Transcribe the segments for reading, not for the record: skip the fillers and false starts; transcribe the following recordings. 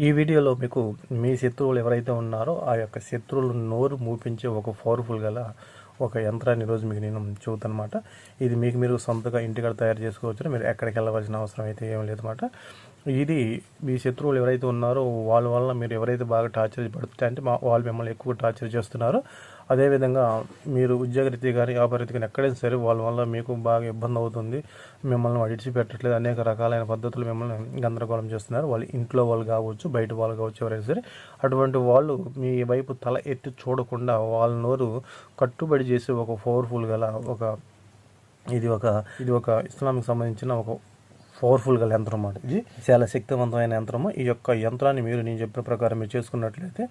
ఈ వీడియోలో మీకు మీ శత్రువులు ఎవరైతే ఉన్నారో ఆ యొక్క శత్రువులు నోరు మూపించే ఒక పవర్ఫుల్ గల ఒక యంత్రాన్ని ఈరోజు మీకు నేను చూపుతానమాట. ఇది మీకు మీరు సొంతగా ఇంటికాడ తయారు చేసుకోవచ్చు. మీరు ఎక్కడికి వెళ్ళవలసిన అవసరం అయితే ఏం లేదన్నమాట. ఇది మీ శత్రువులు ఎవరైతే ఉన్నారో వాళ్ళ వల్ల మీరు ఎవరైతే బాగా టార్చర్ పడుతుంటే అంటే వాళ్ళు మిమ్మల్ని ఎక్కువ టార్చర్ చేస్తున్నారో, అదేవిధంగా మీరు ఉద్యోగరీత్యా కానీ వ్యాపారరీత్యా కానీ ఎక్కడైనా సరే వాళ్ళ వల్ల మీకు బాగా ఇబ్బంది అవుతుంది, మిమ్మల్ని విడిచిపెట్టట్లేదు, అనేక రకాలైన పద్ధతులు మిమ్మల్ని గందరగోళం చేస్తున్నారు. వాళ్ళు ఇంట్లో వాళ్ళు కావచ్చు, బయట వాళ్ళు కావచ్చు, ఎవరైనా సరే అటువంటి వాళ్ళు మీ వైపు తల ఎత్తి చూడకుండా వాళ్ళ నోరు కట్టుబడి చేసే ఒక పవర్ఫుల్ గల ఇది ఒక ఇస్లాంకి సంబంధించిన ఒక పవర్ఫుల్ గల యంత్రం అన్నమాట. ఇది చాలా శక్తివంతమైన యంత్రము. ఈ యొక్క యంత్రాన్ని నేను చెప్పిన ప్రకారం మీరు చేసుకున్నట్లయితే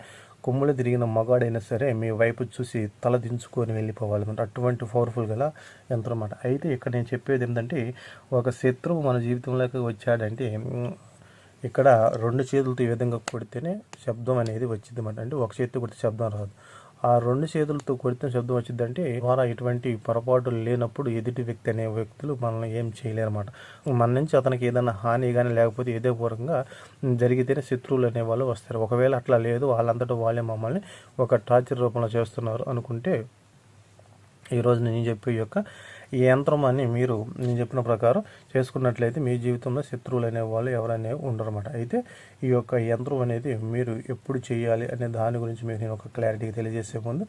కొమ్ములు తిరిగిన మగాడైనా సరే మీ వైపు చూసి తల దించుకొని వెళ్ళిపోవాలన్నమాట. అటువంటి పవర్ఫుల్ గల యంత్రం అన్నమాట. అయితే ఇక్కడ నేను చెప్పేది ఏంటంటే, ఒక శత్రువు మన జీవితంలోకి వచ్చాడంటే ఇక్కడ రెండు చేతులతో ఈ విధంగా కొడితేనే శబ్దం అనేది వచ్చింది అన్నమాట. అంటే ఒక చేతితో కొడితే శబ్దం రాదు, ఆ రెండు చేతులతో కొడితే శబ్దం వచ్చిందంటే ద్వారా ఎటువంటి పొరపాటులు లేనప్పుడు ఎదుటి వ్యక్తి అనే వ్యక్తులు మనల్ని ఏం చేయలేరు అన్నమాట. మన నుంచి అతనికి ఏదైనా హాని కానీ లేకపోతే ఏదో పూర్వకంగా జరిగితేనే శత్రువులు అనేవాళ్ళు వస్తారు. ఒకవేళ అట్లా లేదు, వాళ్ళంతటా వాళ్ళే మమ్మల్ని ఒక టార్చర్ రూపంలో చేస్తున్నారు అనుకుంటే ఈరోజు నేను చెప్పే ఈ యంత్రం అని మీరు నేను చెప్పిన ప్రకారం చేసుకున్నట్లయితే మీ జీవితంలో శత్రువులు అనేవాళ్ళు ఎవరనేవి ఉండరన్నమాట. అయితే ఈ యొక్క యంత్రం అనేది మీరు ఎప్పుడు చేయాలి అనే దాని గురించి మీకు నేను ఒక క్లారిటీగా తెలియజేసే ముందు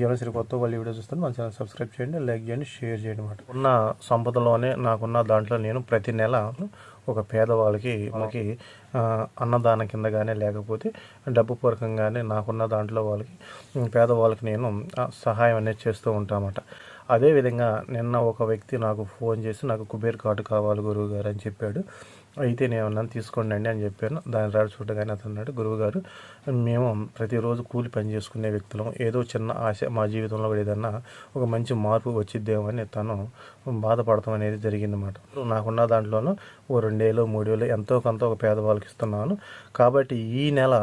ఎవరైనా కొత్త వాళ్ళు వీడియో చూస్తాను మన ఛానల్ సబ్స్క్రైబ్ చేయండి, లైక్ చేయండి, షేర్ చేయండి అన్నమాట. ఉన్న సంపదలోనే నాకున్న దాంట్లో నేను ప్రతి నెల ఒక పేదవాళ్ళకి అన్నదానం కింద కానీ లేకపోతే డబ్బు పూర్వకంగానే నాకున్న దాంట్లో పేదవాళ్ళకి నేను సహాయం అనేది చేస్తూ ఉంటామన్నమాట. అదేవిధంగా నిన్న ఒక వ్యక్తి నాకు ఫోన్ చేసి నాకు కుబేర్ కార్డు కావాలి గురువు గారు అని చెప్పాడు. అయితే నేను నన్ను తీసుకోండి అండి అని చెప్పాను. దాని రాడు చూడగానే అతను అన్నాడు, గురువు గారు మేము ప్రతిరోజు కూలి పని చేసుకునే వ్యక్తులం, ఏదో చిన్న ఆశ మా జీవితంలో కూడా ఏదన్నా ఒక మంచి మార్పు వచ్చిద్దేమని తను బాధపడటం అనేది జరిగిందన్నమాట. నాకున్న దాంట్లోనూ ఓ 2 వేలు 3 వేలు ఎంతో కొంత ఒక పేదవాళ్ళకి ఇస్తున్నాను. కాబట్టి ఈ నెల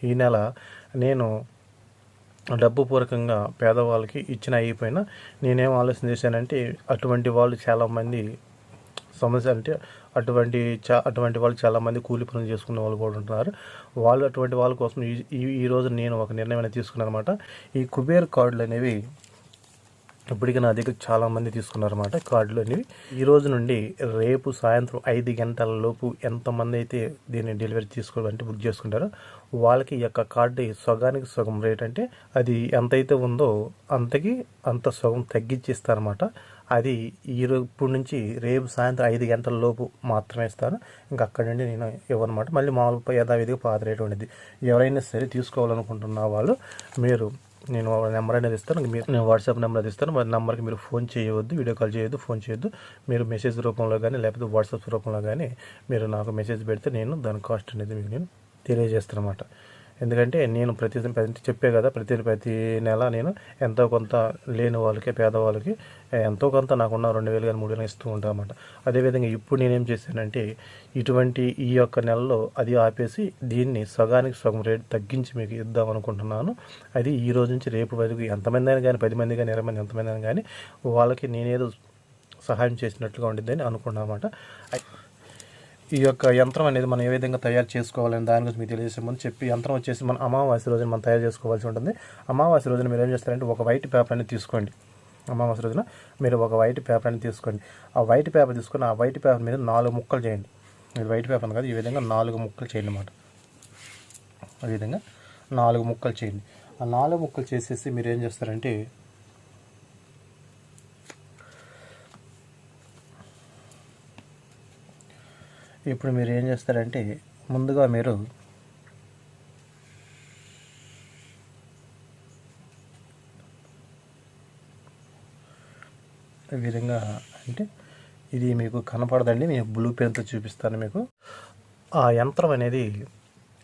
ఈ నెల నేను డబ్బు పూర్వకంగా పేదవాళ్ళకి ఇచ్చిన అయిపోయినా నేనేం ఆలోచన చేశానంటే, అటువంటి వాళ్ళు చాలామంది సమస్య అంటే అటువంటి వాళ్ళు చాలామంది కూలి పనులు చేసుకునే వాళ్ళు కూడా ఉంటున్నారు. అటువంటి వాళ్ళ కోసం ఈరోజు నేను ఒక నిర్ణయం అనేది తీసుకున్నాను అనమాట. ఈ కుబేర్ కార్డులు అనేవి ఇప్పటికీ నా దగ్గర చాలామంది తీసుకున్నారన్నమాట. కార్డులు అనేవి ఈ రోజు నుండి రేపు సాయంత్రం 5 గంటల లోపు ఎంతమంది అయితే దీన్ని డెలివరీ తీసుకోవాలంటే బుక్ చేసుకుంటారో వాళ్ళకి ఈ యొక్క కార్డు సగానికి సగం రేట్, అంటే అది ఎంతైతే ఉందో అంత సగం తగ్గించిస్తారన్నమాట. అది ఇప్పుడు నుంచి రేపు సాయంత్రం 5 గంటల లోపు మాత్రమే ఇస్తాను. ఇంకా అక్కడి నుండి నేను ఇవ్వనమాట. మళ్ళీ మామూలు యథావిధిగా పాత రేటు ఉండేది. ఎవరైనా సరే తీసుకోవాలనుకుంటున్న వాళ్ళు నేను నెంబర్ అనేది ఇస్తాను, నేను వాట్సాప్ నెంబర్ అది ఇస్తాను. మరి నెంబర్కి మీరు ఫోన్ చేయవద్దు, వీడియో కాల్ చేయొద్దు, ఫోన్ చేయొద్దు. మీరు మెసేజ్ రూపంలో కానీ లేకపోతే వాట్సాప్ రూపంలో కానీ మీరు నాకు మెసేజ్ పెడితే నేను దాని కాస్ట్ అనేది మీకు నేను తెలియజేస్తాను అన్నమాట. ఎందుకంటే నేను చెప్పే కదా, ప్రతి నెల నేను ఎంతో కొంత లేని వాళ్ళకి పేదవాళ్ళకి ఎంతో కొంత నాకున్న 2,000 కానీ 3,000 ఇస్తూ ఉంటాను అన్నమాట. అదేవిధంగా ఇప్పుడు నేనేం చేశానంటే ఈ యొక్క నెలలో అది ఆపేసి దీన్ని సగానికి సగం రేటు తగ్గించి మీకు ఇద్దాం అనుకుంటున్నాను. అది ఈ రోజు నుంచి రేపు వరకు ఎంతమంది అయినా కానీ 10 మంది కానీ 20 మంది ఎంతమంది అయినా కానీ వాళ్ళకి నేనేదో సహాయం చేసినట్లుగా ఉండిద్దని అనుకున్నాను అన్నమాట. ఈ యొక్క యంత్రం అనేది మనం ఏ విధంగా తయారు చేసుకోవాలని దాని గురించి మీకు తెలియజేసే ముందు యంత్రం వచ్చేసి మన అమావాస్య రోజున మనం తయారు చేసుకోవాల్సి ఉంటుంది. అమావాస్య రోజున మీరు ఏం చేస్తారంటే ఒక వైట్ పేపర్ అనేది తీసుకోండి. అమావాస్య రోజున మీరు ఒక వైట్ పేపర్ అనేది తీసుకోండి. ఆ వైట్ పేపర్ తీసుకొని ఆ వైట్ పేపర్ మీద 4 ముక్కలు చేయండి. ఇది వైట్ పేపర్ కాదు, ఈ విధంగా 4 ముక్కలు చేయండి అన్నమాట. ఈ విధంగా 4 ముక్కలు చేయండి. ఆ 4 ముక్కలు చేసేసి మీరు ఏం చేస్తారంటే ఇప్పుడు మీరు ఏం చేస్తారంటే ముందుగా మీరు ఈ విధంగా, అంటే ఇది మీకు కనపడదండి, నేను బ్లూ పెన్తో చూపిస్తాను మీకు. ఆ యంత్రం అనేది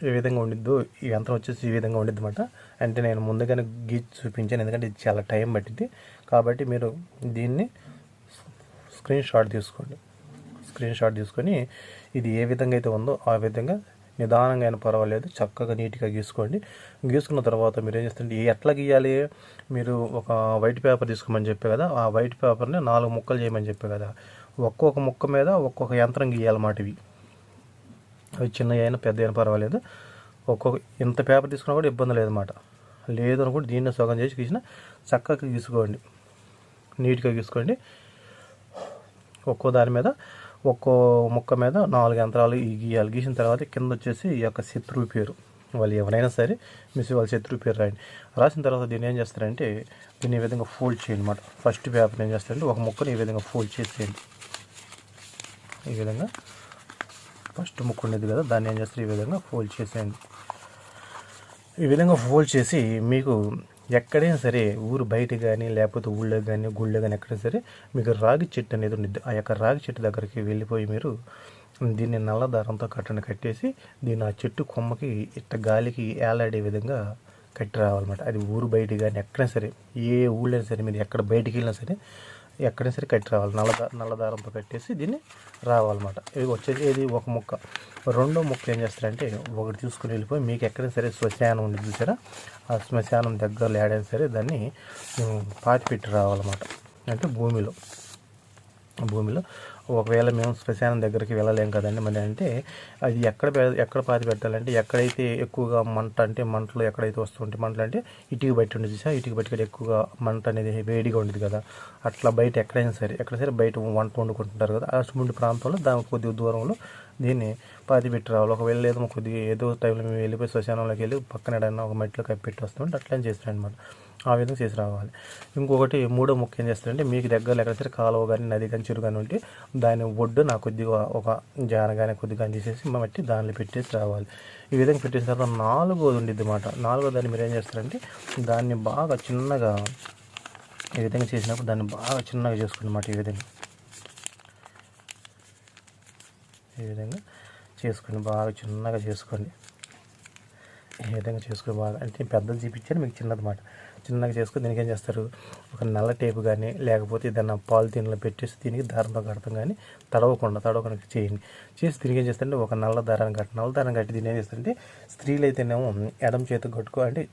ఏ విధంగా ఉండిద్దో ఈ యంత్రం వచ్చేసి ఈ విధంగా ఉండిద్ది అన్నమాట. అంటే నేను ముందుగానే గీచి చూపించాను, ఎందుకంటే ఇది చాలా టైం పట్టింది. కాబట్టి మీరు దీన్ని స్క్రీన్ షాట్ తీసుకొని ఇది ఏ విధంగా అయితే ఉందో ఆ విధంగా నిదానంగా అయినా పర్వాలేదు చక్కగా నీట్గా గీసుకున్న తర్వాత మీరు ఏం చేస్తుంటే ఎట్లా గీయాలి, మీరు ఒక వైట్ పేపర్ తీసుకోమని చెప్పే కదా, ఆ వైట్ పేపర్ని 4 ముక్కలు చేయమని చెప్పే కదా, ఒక్కొక్క ముక్క మీద ఒక్కొక్క యంత్రం గీయాలన్నమాట. ఇవి అవి చిన్నవి అయినా పెద్ద అయినా పర్వాలేదు. ఒక్కొక్క ఇంత పేపర్ తీసుకున్నా కూడా ఇబ్బంది లేదన్నమాట. లేదు అనుకుంటే దీన్ని సగం చేసి గీసిన చక్కగా గీసుకోండి, నీట్గా గీసుకోండి. ఒక్కో దాని మీద ఒక్కో ముక్క మీద 4 యంత్రాలు గీయాలి. గీసిన తర్వాత కింద వచ్చేసి ఈ యొక్క శత్రువు పేరు, వాళ్ళు ఎవరైనా సరే వాళ్ళ శత్రువు పేరు రాయండి. రాసిన తర్వాత దీన్ని ఏం చేస్తారంటే దీన్ని ఈ విధంగా ఫోల్డ్ చేయండి అన్నమాట. ఫస్ట్ పేపర్ ఏం చేస్తారంటే ఒక ముక్కని ఈ విధంగా ఫోల్డ్ చేసేయండి. ఈ విధంగా ఫస్ట్ ముక్క ఉండేది కదా, దాన్ని ఏం చేస్తారు ఈ విధంగా ఫోల్డ్ చేసేయండి. ఈ విధంగా ఫోల్డ్ చేసి మీకు ఎక్కడైనా సరే ఊరు బయట కానీ లేకపోతే ఊళ్ళో కానీ గుళ్ళో కానీ ఎక్కడైనా సరే మీకు రాగి చెట్టు అనేది ఉండిద్ది. ఆ యొక్క రాగి చెట్టు దగ్గరికి వెళ్ళిపోయి మీరు దీన్ని నల్ల దారంతో కట్టేసి దీన్ని ఆ చెట్టు కొమ్మకి ఇట్ట గాలికి ఏలాడే విధంగా కట్టి రావాలన్నమాట. అది ఊరు బయట కానీ ఎక్కడైనా సరే, ఏ ఊళ్ళో సరే, మీరు ఎక్కడ బయటికి వెళ్ళినా సరే ఎక్కడైనా సరే కట్టి రావాలి. నల్ల దారంతో కట్టేసి దీన్ని రావాలన్నమాట. ఇది వచ్చేసి ఇది ఒక ముక్క. రెండో ముక్క ఏం చేస్తారంటే ఒకటి తీసుకుని వెళ్ళిపోయి మీకు ఎక్కడైనా సరే శ్మశానం ఉంది చూసారా, ఆ శ్మశానం దగ్గరలో ఏడైనా సరే దాన్ని పాతి పెట్టి రావాలన్నమాట. అంటే భూమిలో ఒకవేళ మేము శ్మశానం దగ్గరికి వెళ్ళలేం కదండి మరి అంటే అది ఎక్కడ పాతి పెట్టాలంటే ఎక్కడైతే ఎక్కువగా మంట, అంటే మంటలు ఎక్కడైతే వస్తుంటే మంటలు అంటే ఇటుక బయట ఉండేది సార్, ఇటుక బయట ఎక్కువగా మంట అనేది వేడిగా ఉండేది కదా, అట్లా బయట ఎక్కడ సరే బయట వంట వండుకుంటుంటారు కదా, అటువంటి ప్రాంతంలో దాని కొద్దిగా దూరంలో దీన్ని పాతి పెట్టి రావాలి. ఒకవేళ లేదు కొద్దిగా ఏదో టైంలో మేము వెళ్ళిపోయి శ్మశానంలోకి వెళ్ళి పక్కన ఏదైనా ఒక మట్టిలో కప్పెట్టి వస్తుంటే అట్లా చేస్తారనమాట. ఆ విధంగా చేసి రావాలి. ఇంకొకటి మూడో ముఖ్యం ఏం చేస్తారంటే మీకు దగ్గరలో ఎక్కడ సరే కాలువ కానీ నది కానీ చెరువు కానీ ఉంటే దాని ఒడ్డు నాకు కొద్దిగా ఒక జాన కానీ కొద్దిగా తీసేసి మట్టి దానిలో పెట్టేసి రావాలి. ఈ విధంగా పెట్టేసిన తర్వాత 4వది ఉండిద్ది అన్నమాట. 4వ దాన్ని మీరు ఏం చేస్తారంటే దాన్ని బాగా చిన్నగా ఈ విధంగా చేసినప్పుడు దాన్ని బాగా చిన్నగా చేసుకోండి అన్నమాట. ఈ విధంగా చేసుకొని బాగా చిన్నగా చేసుకోండి. ఈ విధంగా చేసుకుని బాగా అంటే పెద్దది చూపించాను, మీకు చిన్నదన్నమాట. చిన్నగా చేసుకుని దీనికి ఏం చేస్తారు, ఒక నల్ల టేపు కానీ లేకపోతే ఏదైనా పాలిథీన్లో పెట్టేసి దీనికి దారంతో కడతాం కానీ తడవకుండా చేయండి. చేసి దీనికి ఏం చేస్తారంటే ఒక నల్ల దారాన్ని కట్టి దీన్ని ఏం చేస్తారంటే స్త్రీలు అయితేనేమో ఎడమ చేతికి కట్టుకోవాలి, అంటే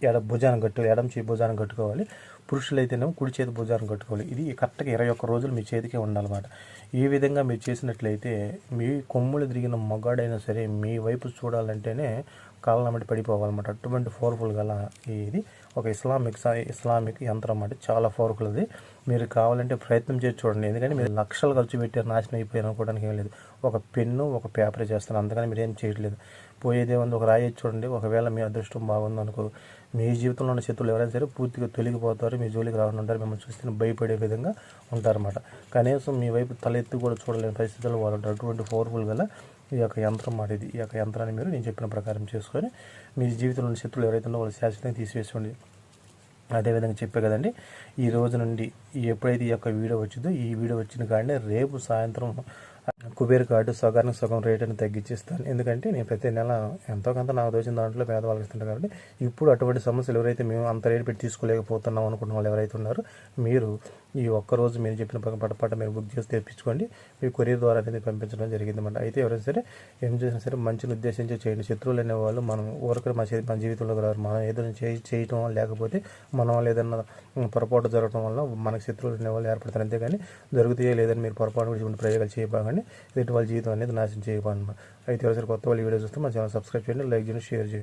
ఎడమ చేతి భుజాన్ని కట్టుకోవాలి. పురుషులు అయితేనేమో కుడి చేతి భుజాన్ని కట్టుకోవాలి. ఇది కరెక్ట్గా 21 రోజులు మీ చేతికే ఉండాలన్నమాట. ఈ విధంగా మీరు చేసినట్లయితే మీ కొమ్ములు తిరిగిన మగాడైనా సరే మీ వైపు చూడాలంటేనే కాళ్ళనమ్మటి పడిపోవాలన్నమాట. అటువంటి పవర్ఫుల్ గల ఇది ఒక ఇస్లామిక్ యంత్రం అంటే చాలా పవర్ఫుల్. అది మీరు కావాలంటే ప్రయత్నం చేసి చూడండి. ఎందుకంటే మీరు లక్షలు ఖర్చు పెట్టి నాశనం అయిపోయారు అనుకోవడానికి ఏం లేదు. ఒక పెన్ను ఒక పేపర్ చేస్తాను, అంతకని మీరు ఏం చేయట్లేదు. పోయేదే ఉంది, ఒక రాయి చూడండి. ఒకవేళ మీ అదృష్టం బాగుందనుకో మీ జీవితంలో ఉన్న శత్రువులు ఎవరైనా సరే పూర్తిగా తొలగిపోతారు, మీ జోలికి రాకుండా ఉంటారు, మిమ్మల్ని చూస్తే భయపడే విధంగా ఉంటారన్నమాట. కనీసం మీ వైపు తలెత్తి కూడా చూడలేని పరిస్థితుల్లో వాళ్ళు ఉంటారు. అటువంటి పవర్ఫుల్ గల ఈ యొక్క యంత్రం మాట ఇది. ఈ యొక్క యంత్రాన్ని మీరు నేను చెప్పిన ప్రకారం చేసుకొని మీ జీవితంలో ఉన్న శత్రువులు ఎవరైతే ఉన్నారో వాళ్ళు శాశ్వతంగా తీసివేసుకోండి. అదేవిధంగా చెప్పే కదండి, ఈ రోజు నుండి ఎప్పుడైతే ఈ యొక్క వీడియో వచ్చిందో ఈ వీడియో వచ్చిన కానీ రేపు సాయంత్రం కుబేర్ కార్డు సగానికి సగం రేట్ అని తగ్గించేస్తాను. ఎందుకంటే నేను ప్రతి నెల ఎంతో కొంత నాకు దోచిన దాంట్లో పేదవాళ్ళకి ఇస్తుంటాను కాబట్టి ఇప్పుడు అటువంటి సమస్యలు ఎవరైతే మేము అంత రేటు పెట్టి తీసుకోలేకపోతున్నాం అనుకున్న వాళ్ళు ఎవరైతే ఉన్నారో మీరు ఈ ఒక్కరోజు మీరు చెప్పిన పటపాట మీరు బుక్ చేసి తెప్పించుకోండి. మీ కొరియర్ ద్వారా అనేది పంపించడం జరిగిందన్నమాట. అయితే ఎవరైనా సరే ఏం చేసినా సరే మంచిని ఉద్దేశించి చేయండి. శత్రువులు అనేవాళ్ళు మనం ఊరికి మన జీవితంలో రారు. మనం ఏదైనా చేయటం లేకపోతే మన వాళ్ళు ఏదైనా పొరపాటు జరగడం వల్ల మనకు శత్రువులు అనేవాళ్ళు ఏర్పడతారు. అంతేగాని జరుగుతాయో లేదని మీరు పొరపాటు గురించి ప్రయోగాలు చేయబాగండి. ఎదుటి వాళ్ళ జీవితం అనేది నాశనం చేయబడి. అయితే ఎవరైనా కొత్త వాళ్ళు వీడియో చూస్తే మన ఛానల్ సబ్స్క్రైబ్ చేయండి, లైక్ చేయండి, షేర్ చేయండి.